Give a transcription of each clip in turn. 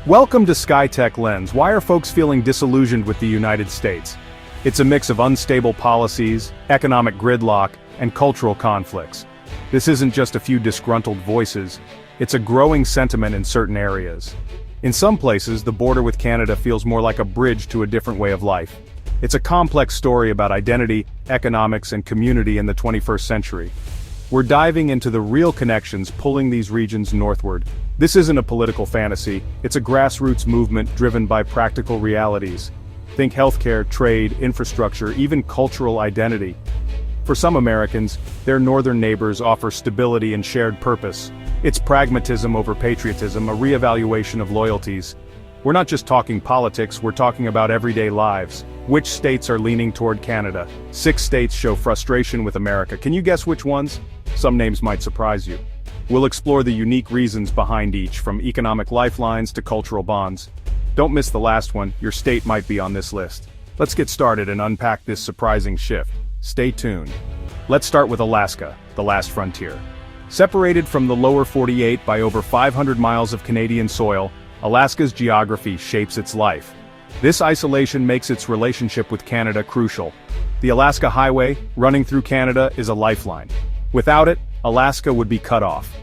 Welcome to Skytech-Lens. Why are folks feeling disillusioned with the United States? It's a mix of unstable policies, economic gridlock, and cultural conflicts. This isn't just a few disgruntled voices, it's a growing sentiment in certain areas. In some places, the border with Canada feels more like a bridge to a different way of life. It's a complex story about identity, economics, and community in the 21st century. We're diving into the real connections pulling these regions northward. This isn't a political fantasy, it's a grassroots movement driven by practical realities. Think healthcare, trade, infrastructure, even cultural identity. For some Americans, their northern neighbors offer stability and shared purpose. It's pragmatism over patriotism, a reevaluation of loyalties. We're not just talking politics, we're talking about everyday lives. Which states are leaning toward Canada? 6 states show frustration with America. Can you guess which ones? Some names might surprise you. We'll explore the unique reasons behind each, from economic lifelines to cultural bonds. Don't miss the last one, your state might be on this list. Let's get started and unpack this surprising shift. Stay tuned. Let's start with Alaska, the last frontier. Separated from the lower 48 by over 500 miles of Canadian soil, Alaska's geography shapes its life. This isolation makes its relationship with Canada crucial. The Alaska Highway, running through Canada, is a lifeline. Without it, Alaska would be cut off.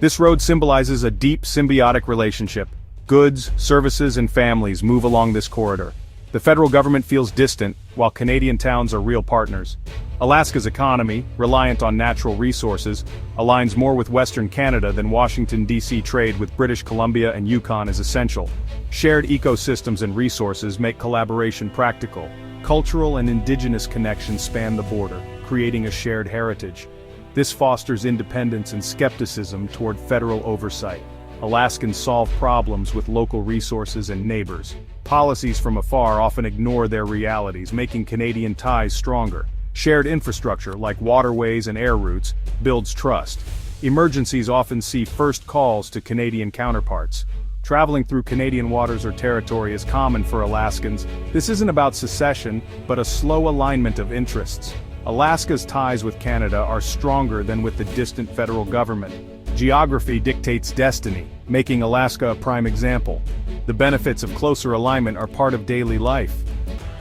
This road symbolizes a deep symbiotic relationship. Goods, services, and families move along this corridor. The federal government feels distant, while Canadian towns are real partners. Alaska's economy, reliant on natural resources, aligns more with Western Canada than Washington, D.C. Trade with British Columbia and Yukon is essential. Shared ecosystems and resources make collaboration practical. Cultural and indigenous connections span the border, creating a shared heritage. This fosters independence and skepticism toward federal oversight. Alaskans solve problems with local resources and neighbors. Policies from afar often ignore their realities, making Canadian ties stronger. Shared infrastructure, like waterways and air routes, builds trust. Emergencies often see first calls to Canadian counterparts. Traveling through Canadian waters or territory is common for Alaskans. This isn't about secession, but a slow alignment of interests. Alaska's ties with Canada are stronger than with the distant federal government. Geography dictates destiny, making Alaska a prime example. The benefits of closer alignment are part of daily life.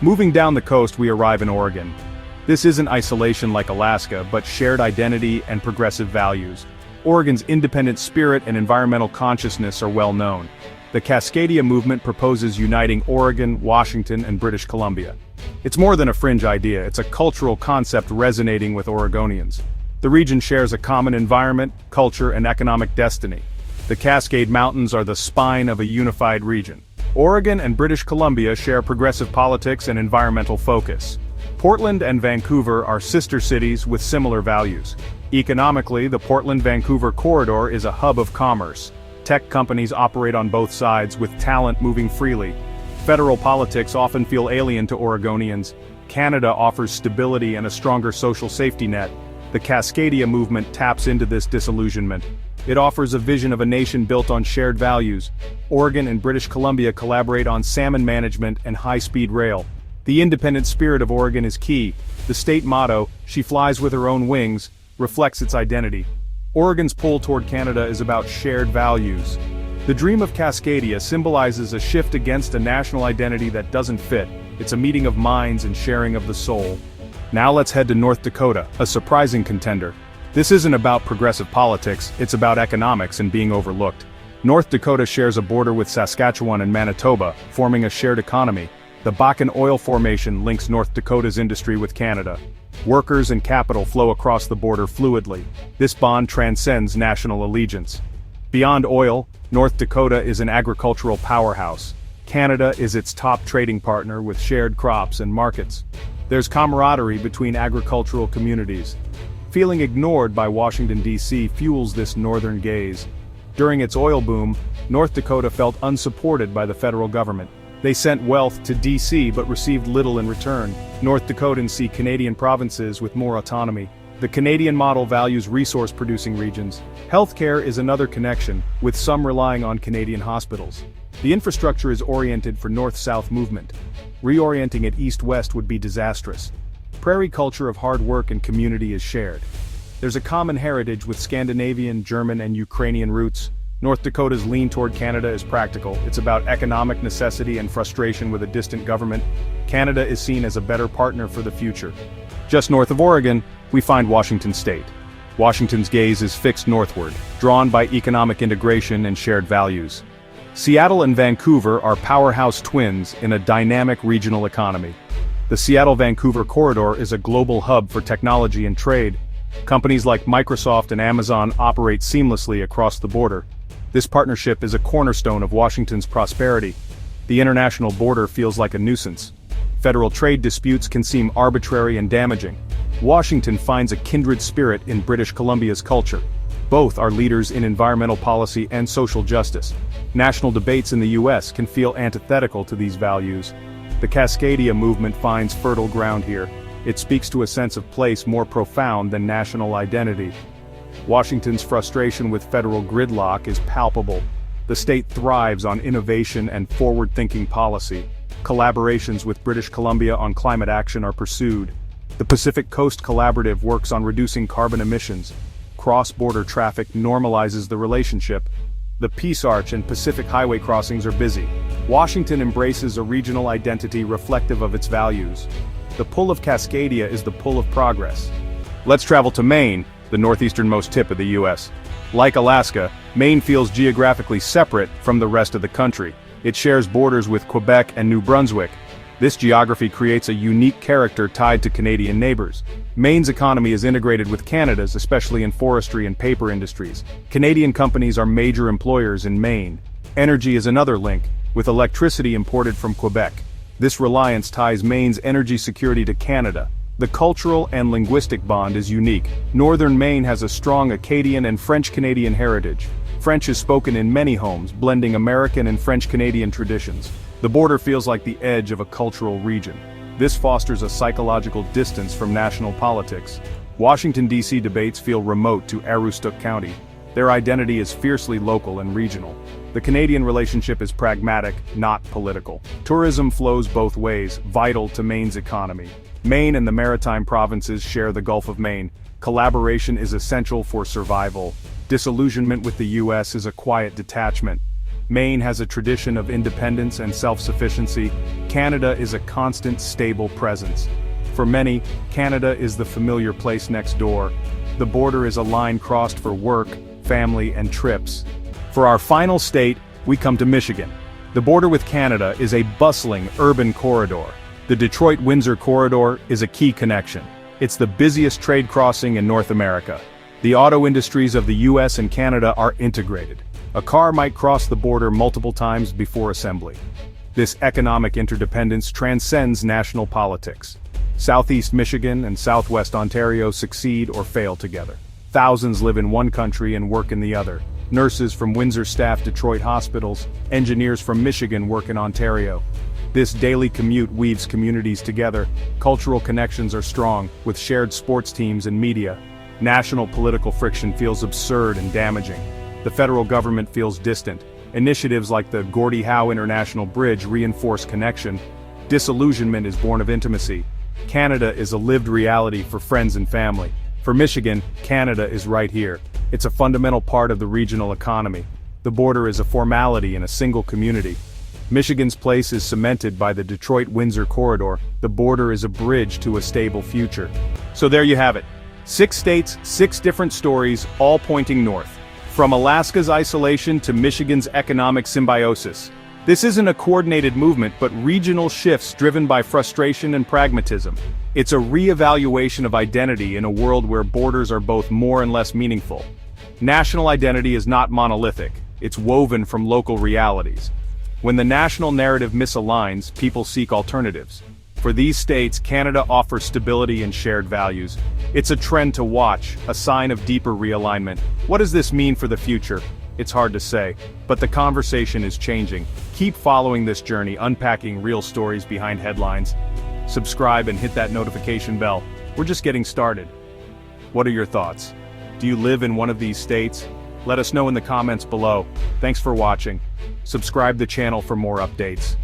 Moving down the coast, we arrive in Oregon. This isn't isolation like Alaska, but shared identity and progressive values. Oregon's independent spirit and environmental consciousness are well known. The Cascadia movement proposes uniting Oregon, Washington, and British Columbia. It's more than a fringe idea, it's a cultural concept resonating with Oregonians. The region shares a common environment, culture, and economic destiny. The Cascade Mountains are the spine of a unified region. Oregon and British Columbia share progressive politics and environmental focus. Portland and Vancouver are sister cities with similar values. Economically, the Portland-Vancouver corridor is a hub of commerce. Tech companies operate on both sides, with talent moving freely. Federal politics often feel alien to Oregonians. Canada offers stability and a stronger social safety net. The Cascadia movement taps into this disillusionment. It offers a vision of a nation built on shared values. Oregon and British Columbia collaborate on salmon management and high-speed rail. The independent spirit of Oregon is key. The state motto, "She flies with her own wings," reflects its identity. Oregon's pull toward Canada is about shared values. The dream of Cascadia symbolizes a shift against a national identity that doesn't fit. It's a meeting of minds and sharing of the soul. Now let's head to North Dakota, a surprising contender. This isn't about progressive politics, it's about economics and being overlooked. North Dakota shares a border with Saskatchewan and Manitoba, forming a shared economy. The Bakken oil formation links North Dakota's industry with Canada. Workers and capital flow across the border fluidly. This bond transcends national allegiance. Beyond oil, North Dakota is an agricultural powerhouse. Canada is its top trading partner with shared crops and markets. There's camaraderie between agricultural communities. Feeling ignored by Washington, D.C. fuels this northern gaze. During its oil boom, North Dakota felt unsupported by the federal government. They sent wealth to D.C. but received little in return. North Dakotans see Canadian provinces with more autonomy. The Canadian model values resource-producing regions. Healthcare is another connection, with some relying on Canadian hospitals. The infrastructure is oriented for north-south movement. Reorienting it east-west would be disastrous. Prairie culture of hard work and community is shared. There's a common heritage with Scandinavian, German, and Ukrainian roots. North Dakota's lean toward Canada is practical. It's about economic necessity and frustration with a distant government. Canada is seen as a better partner for the future. Just north of Oregon, we find Washington State. Washington's gaze is fixed northward, drawn by economic integration and shared values. Seattle and Vancouver are powerhouse twins in a dynamic regional economy. The Seattle-Vancouver corridor is a global hub for technology and trade. Companies like Microsoft and Amazon operate seamlessly across the border. This partnership is a cornerstone of Washington's prosperity. The international border feels like a nuisance. Federal trade disputes can seem arbitrary and damaging. Washington finds a kindred spirit in British Columbia's culture. Both are leaders in environmental policy and social justice. National debates in the U.S. can feel antithetical to these values. The Cascadia movement finds fertile ground here. It speaks to a sense of place more profound than national identity. Washington's frustration with federal gridlock is palpable. The state thrives on innovation and forward-thinking policy. Collaborations with British Columbia on climate action are pursued. The Pacific Coast Collaborative works on reducing carbon emissions. Cross-border traffic normalizes the relationship. The Peace Arch and Pacific Highway crossings are busy. Washington embraces a regional identity reflective of its values. The pull of Cascadia is the pull of progress. Let's travel to Maine, the northeasternmost tip of the U.S. Like Alaska, Maine feels geographically separate from the rest of the country. It shares borders with Quebec and New Brunswick. This geography creates a unique character tied to Canadian neighbors. Maine's economy is integrated with Canada's, especially in forestry and paper industries. Canadian companies are major employers in Maine. Energy is another link, with electricity imported from Quebec. This reliance ties Maine's energy security to Canada. The cultural and linguistic bond is unique. Northern Maine has a strong Acadian and French-Canadian heritage. French is spoken in many homes, blending American and French-Canadian traditions. The border feels like the edge of a cultural region. This fosters a psychological distance from national politics. Washington, D.C. debates feel remote to Aroostook County. Their identity is fiercely local and regional. The Canadian relationship is pragmatic, not political. Tourism flows both ways, vital to Maine's economy. Maine and the Maritime provinces share the Gulf of Maine. Collaboration is essential for survival. Disillusionment with the U.S. is a quiet detachment. Maine has a tradition of independence and self-sufficiency. Canada is a constant, stable presence. For many, Canada is the familiar place next door. The border is a line crossed for work, family, and trips. For our final state, we come to Michigan. The border with Canada is a bustling urban corridor. The Detroit-Windsor corridor is a key connection. It's the busiest trade crossing in North America. The auto industries of the US and Canada are integrated. A car might cross the border multiple times before assembly. This economic interdependence transcends national politics. Southeast Michigan and Southwest Ontario succeed or fail together. Thousands live in one country and work in the other. Nurses from Windsor staff Detroit hospitals, engineers from Michigan work in Ontario. This daily commute weaves communities together. Cultural connections are strong, with shared sports teams and media. National political friction feels absurd and damaging. The federal government feels distant. Initiatives like the Gordie Howe International Bridge reinforce connection. Disillusionment is born of intimacy. Canada is a lived reality for friends and family. For Michigan, Canada is right here. It's a fundamental part of the regional economy. The border is a formality in a single community. Michigan's place is cemented by the Detroit-Windsor corridor. The border is a bridge to a stable future. So there you have it. 6 states, 6 different stories, all pointing north. From Alaska's isolation to Michigan's economic symbiosis. This isn't a coordinated movement, but regional shifts driven by frustration and pragmatism. It's a re-evaluation of identity in a world where borders are both more and less meaningful. National identity is not monolithic. It's woven from local realities. When the national narrative misaligns, people seek alternatives. For these states, Canada offers stability and shared values. It's a trend to watch, a sign of deeper realignment. What does this mean for the future? It's hard to say, but the conversation is changing. Keep following this journey, unpacking real stories behind headlines. Subscribe and hit that notification bell. We're just getting started. What are your thoughts? Do you live in one of these states? Let us know in the comments below. Thanks for watching. Subscribe the channel for more updates.